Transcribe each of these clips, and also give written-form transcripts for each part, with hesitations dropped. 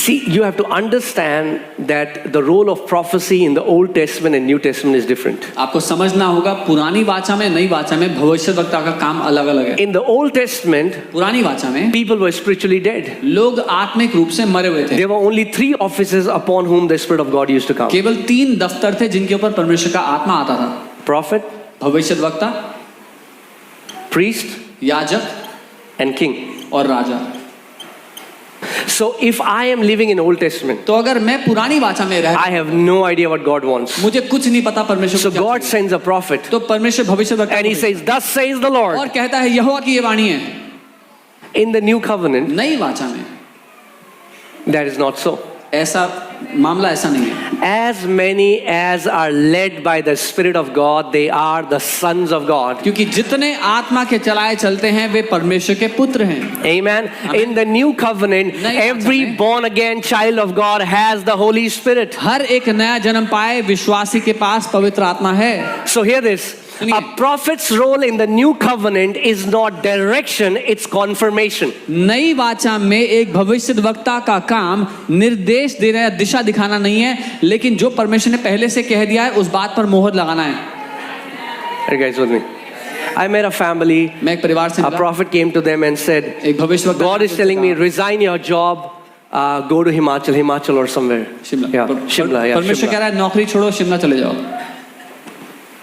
See, you have to understand that the role of prophecy in the Old Testament and New Testament is different. आपको समझना होगा पुरानी वाचा में नई वाचा में भविष्यद्वक्ता का काम अलग अलग है। In the Old Testament, पुरानी वाचा में people were spiritually dead. लोग आत्मिक रूप से मरे हुए थे। There were only 3 offices upon whom the Spirit of God used to come. केवल 3 दफ्तर थे जिनके ऊपर परमेश्वर का आत्मा आता था। Prophet, भविष्यद्वक्ता, priest, याजक and king. और राजा। So if I am living in Old Testament, तो अगर मैं पुरानी वाचा में रहता, I have no idea what God wants. मुझे कुछ नहीं पता परमेश्वर So को क्या God चाहिए। sends a prophet तो परमेश्वर भविष्यद्वक्ता and he says, "Thus says the Lord." और कहता है यहोवा की ये वाणी है। In the new covenant, नई वाचा में that is not so. ऐसा मामला ऐसा नहीं है। As many as are led by the Spirit of God, they are the sons of God. क्योंकि जितने आत्मा के चलाए चलते हैं वे परमेश्वर के पुत्र हैं। Amen. In the new covenant, every born again child of God has the Holy Spirit. हर एक नया जन्म पाए विश्वासी के पास पवित्र आत्मा है। So hear this. A prophet's role in the new covenant is not direction, it's confirmation. नई वाचा में एक भविष्यद्वक्ता का काम निर्देश देना या दिशा दिखाना नहीं है, लेकिन जो परमेश्वर ने पहले से कह दिया है उस बात पर मोहर लगाना है। Are you guys with me? I met a family. मैं एक परिवार से A prophet came to them and said, एक भविष्यद्वक्ता God is telling me, resign your job, go to Himachal or somewhere. Shimla. Yeah, Shimla. Yeah, परमेश्वर कह Shimla. रहा है नौकरी छोड़ो शिमला चले जाओ।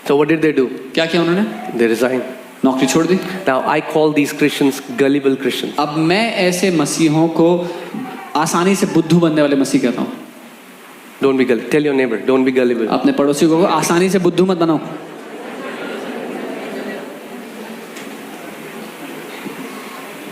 So what did they do? क्या किया उन्होंने? They resigned. नौकरी छोड़ दी। Now I call these Christians gullible Christians. अब मैं ऐसे मसीहों को आसानी से बुद्धू बनने वाले मसीह कहता हूँ। Don't be gullible. Tell your neighbor, don't be gullible. अपने पड़ोसी को आसानी से बुद्धू मत बनाओ।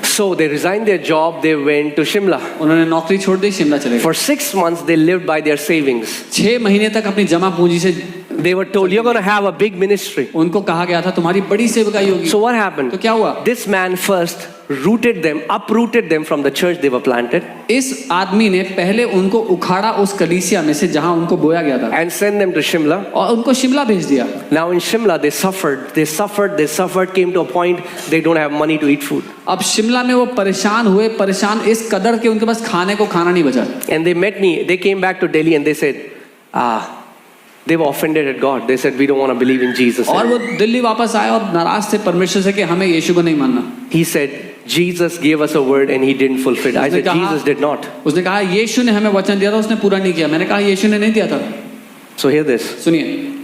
So they resigned their job, they went to Shimla. उन्होंने नौकरी छोड़ दी, शिमला चले गए। For 6 months they lived by their savings. 6 महीने तक अपनी जमा पूंजी से They were told, you're going to have a big ministry. उनको कहा गया था तुम्हारी बड़ी सेवकाई होगी। So what happened? तो क्या हुआ? This man first uprooted them from the church they were planted इस आदमी ने पहले उनको उखाड़ा उस कलीसिया में से जहां उनको बोया गया था and sent them to Shimla. और उनको शिमला भेज दिया। Now in Shimla they suffered, came to a point they don't have money to eat food. अब शिमला में वो परेशान इस कदर के उनके पास खाने को खाना नहीं बचा। And they met me, they came back to Delhi and they said, they were offended at God. They said, we don't want to believe in Jesus. और वो दिल्ली वापस आए और नाराज थे परमेश्वर से कि हमें यीशु को नहीं मानना। He said, Jesus gave us a word and he didn't fulfill it. I said, Jesus did not. उसने कहा यीशु ने हमें वचन दिया था उसने पूरा नहीं किया। मैंने कहा यीशु ने नहीं दिया था। So hear this. सुनिए,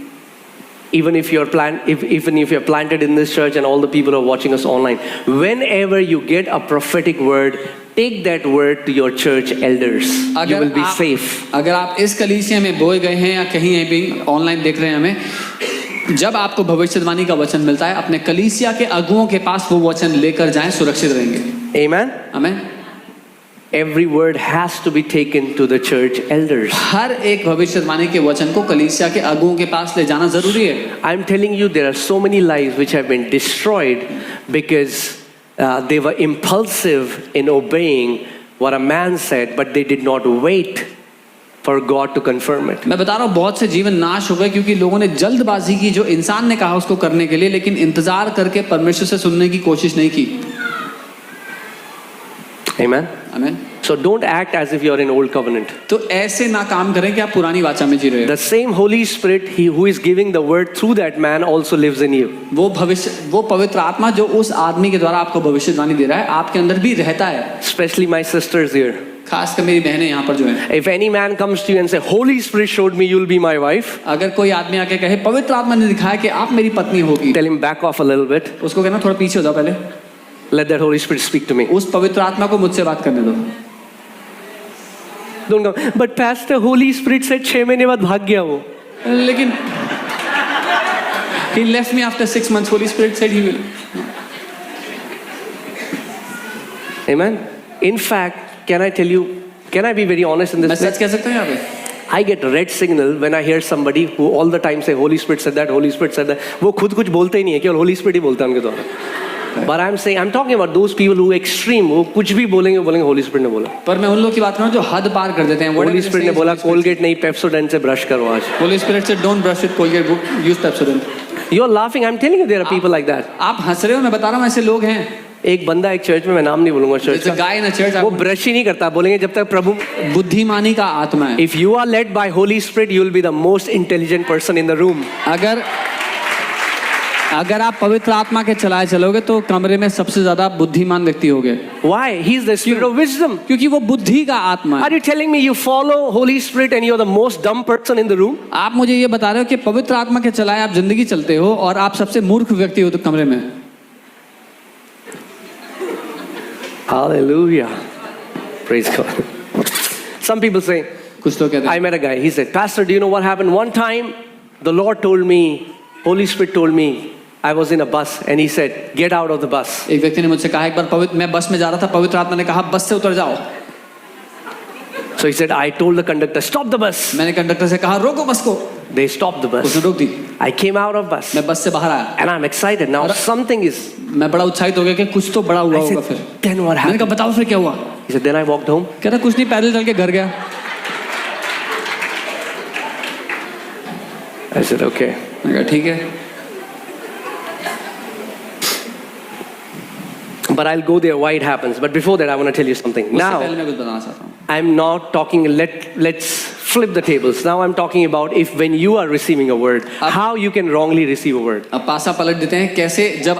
Even if you're planted in this church and all the people who are watching us online, whenever you get a prophetic word, take that word to your church elders. You will be safe. अगर आप इस कलीसिया में बोए गए हैं या कहीं भी ऑनलाइन देख रहे हैं हमें, जब आपको भविष्यवाणी का वचन मिलता है अपने कलीसिया के अगुओं के पास वो वचन लेकर जाएं, सुरक्षित रहेंगे। Amen. Amen. Every word has to be taken to the church elders. हर एक भविष्यवाणी के वचन को कलीसिया के अगुओं के पास ले जाना जरूरी है। I'm telling you, there are so many lives which have been destroyed because they were impulsive in obeying what a man said, but they did not wait for God to confirm it. मैं बता रहा हूँ बहुत से जीवन नाश हो गए क्योंकि लोगों ने जल्दबाजी की जो इंसान ने कहा उसको करने के लिए, लेकिन इंतजार करके परमेश्वर से सुनने की कोशिश नहीं की। Amen. Amen. So don't act as if you're in old covenant. तो ऐसे ना काम करें कि आप पुरानी वाचा में जी रहे हो। The same Holy Spirit, He who is giving the word through that man, also lives in you. वो पवित्र आत्मा जो उस आदमी के द्वारा आपको भविष्यवाणी दे रहा है आपके अंदर भी रहता है। Especially my sisters here. खासकर मेरी बहनें यहाँ पर जो हैं। If any man comes to you and say, Holy Spirit showed me you'll be my wife, अगर कोई आदमी आके कहे पवित्र आत्मा ने दिखाया कि आप मेरी पत्नी होगी, tell him back off a little bit. उसको कहना थोड़ा पीछे हो जाओ पहले। Let that Holy Spirit speak to me. उस पवित्र आत्मा को मुझसे बात करने दो। Don't go. But Pastor, Holy Spirit said 6 महीने बाद भाग गया वो. लेकिन he left me after 6 months. Holy Spirit said he will. Amen. In fact, can I tell you? Can I be very honest in this? मैं सच कह सकता हूँ यहाँ पे। I get red signal when I hear somebody who all the time say Holy Spirit said that, Holy Spirit said that. वो खुद कुछ बोलते ही नहीं है, केवल Holy Spirit ही बोलता है उनके द्वारा. But I'm talking about those people who extreme, वो कुछ भी बोलेंगे Holy Spirit ने बोला. पर मैं उन लोग की बात कर रहा हूँ जो हद पार कर देते हैं। Holy Spirit ने बोला Colgate नहीं Pepsodent से brush करो आज. Holy Spirit said don't brush with Colgate, use Pepsodent. You're laughing. I'm telling you there are people like that. आप हंस रहे हो, मैं बता रहा हूँ ऐसे लोग हैं. एक बंदा एक चर्च में, मैं नाम नहीं बोलूंगा church There's a guy in a church, का, वो ब्रश ही नहीं करता, बोलेंगे जब तक प्रभु। बुद्धिमानी का आत्मा है। If you are led by Holy Spirit, you will be the most intelligent person in the room. अगर आप पवित्र आत्मा के चलाए चलोगे तो कमरे में सबसे ज्यादा बुद्धिमान व्यक्ति होगे। Why? He is the spirit of wisdom. क्योंकि वो बुद्धि का आत्मा है। Are you telling me you follow Holy Spirit and you are the most dumb person in the room? आप मुझे ये बता रहे हो कि पवित्र आत्मा के चलाए आप जिंदगी चलते हो और आप सबसे मूर्ख व्यक्ति हो तो कमरे में। Hallelujah. Praise God. Some people say, कुछ तो कहते I हैं, met a guy. He said, Pastor, do you know what happened? One time, the Lord told me, Holy Spirit told me, I was in a bus, and He said, get out of the bus. एक व्यक्ति ने मुझसे कहा एक बार मैं बस में जा रहा था, पवित्र आत्मा ने कहा बस से उतर जाओ। So he said, I told the conductor, stop the bus. मैंने कंडक्टर से कहा रोको बस को, They stopped the bus. उसने रोक दी। I came out of bus, मैं बस से बाहर आया, and I'm excited. Now something is. मैं बड़ा उत्साहित हो गया कि कुछ तो बड़ा हुआ I होगा। said, फिर then what मैंने happened? कहा बताओ फिर क्या हुआ? He said, then I walked home. कहता कुछ नहीं, पैदल चल के घर गया। I said, okay. मैंने कहा ठीक है। But I'll go there why it happens. But before that, I want to tell you something. उससे Now, पहले मैं कुछ बताना चाहता हूँ। I'm not talking, let's flip the tables. Now I'm talking about if when you are receiving a word, how you can wrongly receive a word. अब पासा पलट देते हैं, कैसे जब